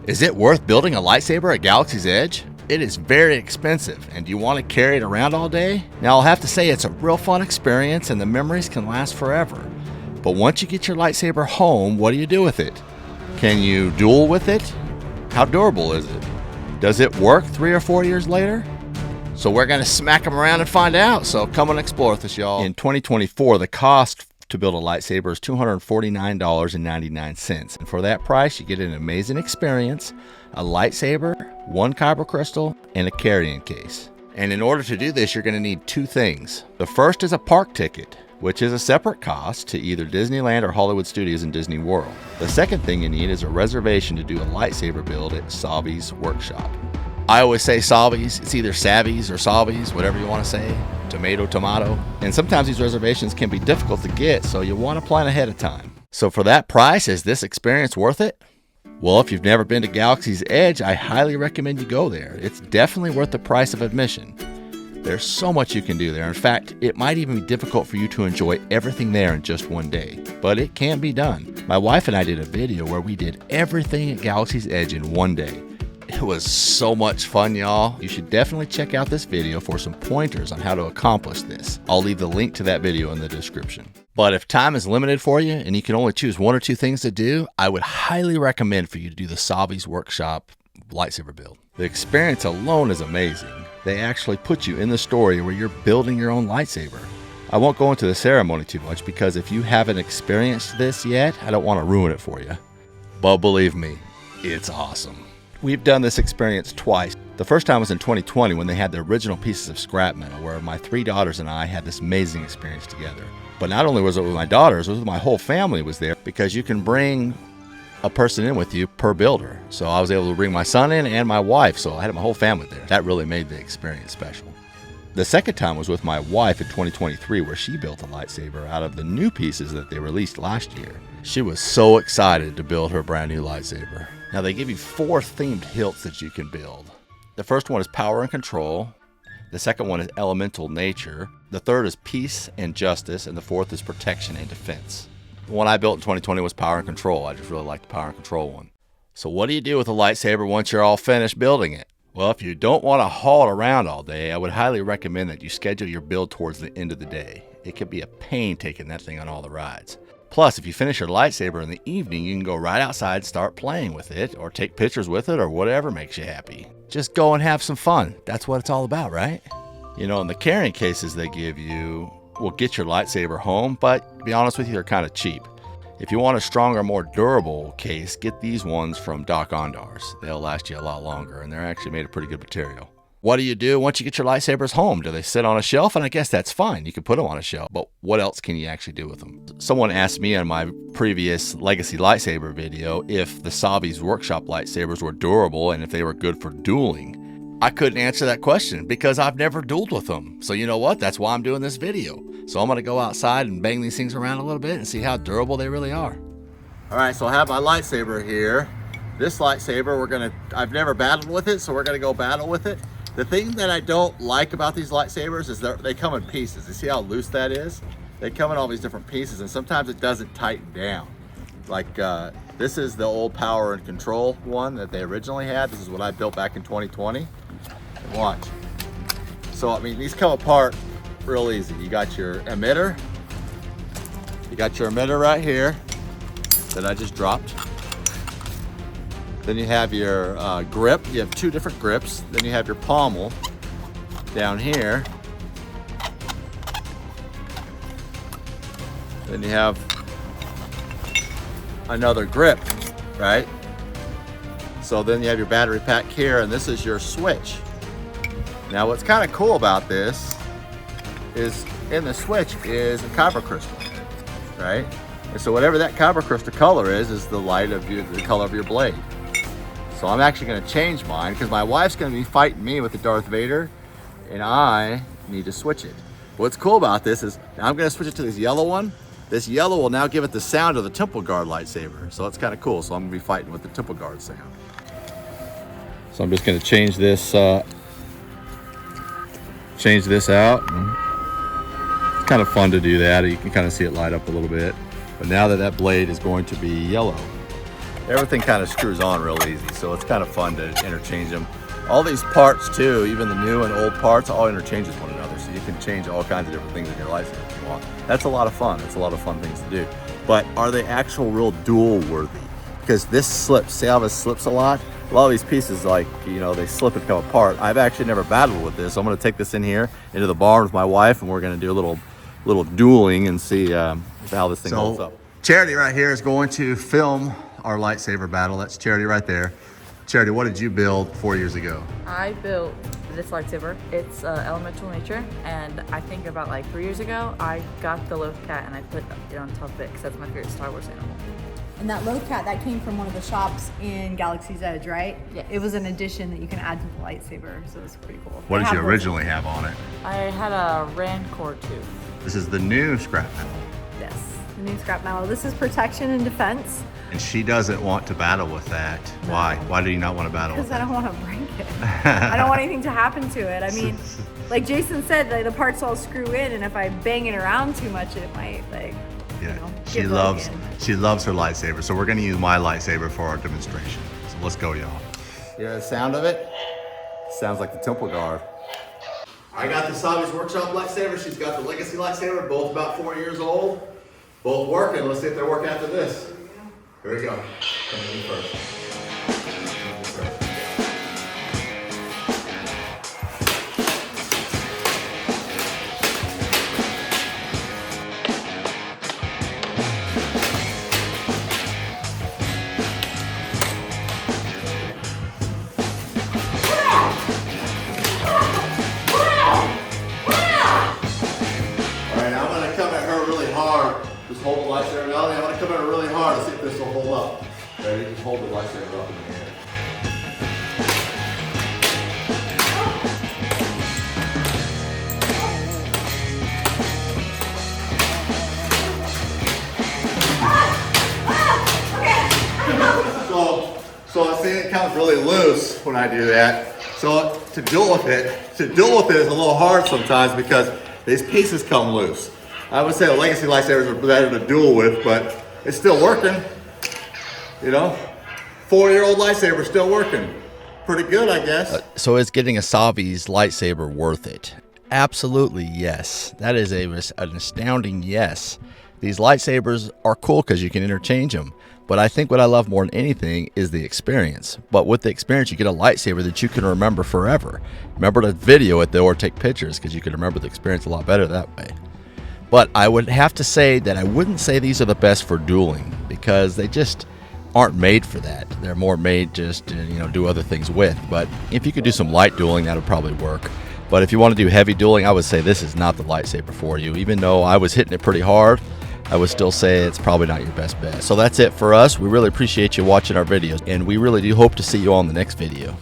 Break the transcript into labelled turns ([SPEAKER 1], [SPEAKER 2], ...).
[SPEAKER 1] Is it worth building a lightsaber at Galaxy's Edge? It is very expensive, and do you want to carry it around all day? Now, I'll have to say it's a real fun experience and the memories can last forever. But once you get your lightsaber home, what do you do with it? Can you duel with it? How durable is it? Does it work 3 or 4 years later? So we're going to smack them around and find out, so come and explore with us, y'all. In 2024, the cost to build a lightsaber is $249.99. And for that price, you get an amazing experience, a lightsaber, 1 kyber crystal, and a carrying case. And in order to do this, you're going to need 2 things. The first is a park ticket, which is a separate cost to either Disneyland or Hollywood Studios in Disney World. The second thing you need is a reservation to do a lightsaber build at Savi's workshop. I always say Savi's. It's either Savi's or Savi's, whatever you want to say. Tomato. And sometimes these reservations can be difficult to get, so you want to plan ahead of time. So for that price, is this experience worth it? Well, if you've never been to Galaxy's Edge, I highly recommend you go there. It's definitely worth the price of admission. There's so much you can do there. In fact, it might even be difficult for you to enjoy everything there in just one day, but it can be done. My wife and I did a video where we did everything at Galaxy's Edge in one day. It was so much fun, y'all. You should definitely check out this video for some pointers on how to accomplish this. I'll leave the link to that video in the description. But if time is limited for you and you can only choose 1 or 2 things to do, I would highly recommend for you to do the Savi's workshop lightsaber build. The experience alone is amazing. They actually put you in the story where you're building your own lightsaber. I won't go into the ceremony too much because if you haven't experienced this yet, I don't want to ruin it for you. But believe me, it's awesome. We've done this experience twice. The first time was in 2020 when they had the original pieces of scrap metal where my 3 daughters and I had this amazing experience together. But not only was it with my daughters, it was with my whole family was there because you can bring a person in with you per builder. So I was able to bring my son in and my wife, so I had my whole family there. That really made the experience special. The second time was with my wife in 2023 where she built a lightsaber out of the new pieces that they released last year. She was so excited to build her brand new lightsaber. Now they give you 4 themed hilts that you can build. The first one is power and control. The second one is elemental nature. The third is peace and justice. And the fourth is protection and defense. The one I built in 2020 was power and control. I just really like the power and control one. So what do you do with a lightsaber once you're all finished building it? Well, if you don't want to haul it around all day, I would highly recommend that you schedule your build towards the end of the day. It can be a pain taking that thing on all the rides. Plus, if you finish your lightsaber in the evening, you can go right outside and start playing with it or take pictures with it or whatever makes you happy. Just go and have some fun. That's what it's all about, right? You know, and the carrying cases they give you will get your lightsaber home, but to be honest with you, they're kind of cheap. If you want a stronger, more durable case, get these ones from Doc Ondar's. They'll last you a lot longer, and they're actually made of pretty good material. What do you do once you get your lightsabers home? Do they sit on a shelf? And I guess that's fine. You can put them on a shelf, but what else can you actually do with them? Someone asked me on my previous Legacy lightsaber video if the Savi's workshop lightsabers were durable and if they were good for dueling. I couldn't answer that question because I've never dueled with them. So you know what? That's why I'm doing this video. So I'm going to go outside and bang these things around a little bit and see how durable they really are. All right, so I have my lightsaber here. This lightsaber, I've never battled with it, so we're going to go battle with it. The thing that I don't like about these lightsabers is they come in pieces. You see how loose that is? They come in all these different pieces, and sometimes it doesn't tighten down. Like this is the old power and control one that they originally had. This is what I built back in 2020. And watch. So I mean, these come apart real easy. You got your emitter. You got your emitter right here that I just dropped. Then you have your grip. You have 2 different grips. Then you have your pommel down here. Then you have another grip, right? So then you have your battery pack here, and this is your switch. Now what's kind of cool about this is in the switch is a kyber crystal, right? And so whatever that kyber crystal color is the light of the color of your blade. So I'm actually going to change mine because my wife's going to be fighting me with the Darth Vader and I need to switch it. What's cool about this is I'm going to switch it to this yellow one. This yellow will now give it the sound of the Temple Guard lightsaber. So it's kind of cool. So I'm going to be fighting with the Temple Guard sound. So I'm just going to change this out. It's kind of fun to do that. You can kind of see it light up a little bit. But now that blade is going to be yellow. everything kind of screws on real easy, so it's kind of fun to interchange them. All these parts too, even the new and old parts, all interchange with one another, so you can change all kinds of different things in your lightsaber if you want. That's a lot of fun. It's a lot of fun things to do. But are they actual real duel worthy? Because this slips. See how this slips a lot? A lot of these pieces, like, you know, they slip and come apart. I've actually never battled with this. So I'm going to take this in here into the barn with my wife, and we're going to do a little dueling and see how this thing holds up. Charity right here is going to film our lightsaber battle. That's Charity right there. Charity, what did you build 4 years ago?
[SPEAKER 2] I built this lightsaber. It's elemental nature, and I think about like 3 years ago, I got the Loth cat and I put it on top of it because that's my favorite Star Wars animal.
[SPEAKER 3] And that Loth cat, that came from one of the shops in Galaxy's Edge, right?
[SPEAKER 2] Yes.
[SPEAKER 3] It was an addition that you can add to the lightsaber, so it's pretty cool.
[SPEAKER 1] What did you originally have on it?
[SPEAKER 2] I had a Rancor tooth.
[SPEAKER 1] This is the new scrap metal.
[SPEAKER 3] Yes, the new scrap metal. This is protection and defense.
[SPEAKER 1] And she doesn't want to battle with that. Why? Why do you not want to battle with
[SPEAKER 3] Because
[SPEAKER 1] that?
[SPEAKER 3] I don't want to break it. I don't want anything to happen to it. I mean, like Jason said, like, the parts all screw in, and if I bang it around too much, it might, like,
[SPEAKER 1] Yeah,
[SPEAKER 3] you know,
[SPEAKER 1] she
[SPEAKER 3] get
[SPEAKER 1] loves
[SPEAKER 3] broken.
[SPEAKER 1] her lightsaber. So we're gonna use my lightsaber for our demonstration. So let's go, y'all. You hear the sound of it? Sounds like the Temple Guard. I got the Savi's Workshop lightsaber. She's got the Legacy lightsaber, both about 4 years old. Both working. Let's see if they work after this. Here we go. Coming in first. Just hold the lightsaber down. I'm going to come in really hard to see if this will hold up. Ready? Just hold the lightsaber up in the air. So I see it comes really loose when I do that. So to deal with it is a little hard sometimes because these pieces come loose. I would say the Legacy lightsabers are better to duel with, but it's still working. You know, 4-year-old lightsaber still working. Pretty good, I guess.
[SPEAKER 4] So is getting a Savi's lightsaber worth it? Absolutely yes. That is an astounding yes. These lightsabers are cool because you can interchange them. But I think what I love more than anything is the experience. But with the experience, you get a lightsaber that you can remember forever. Remember to video it though, or take pictures, because you can remember the experience a lot better that way. But I would have to say that I wouldn't say these are the best for dueling, because they just aren't made for that. They're more made just to, you know, do other things with. But if you could do some light dueling, that would probably work. But if you want to do heavy dueling, I would say this is not the lightsaber for you. Even though I was hitting it pretty hard, I would still say it's probably not your best bet. So that's it for us. We really appreciate you watching our videos, and we really do hope to see you on the next video.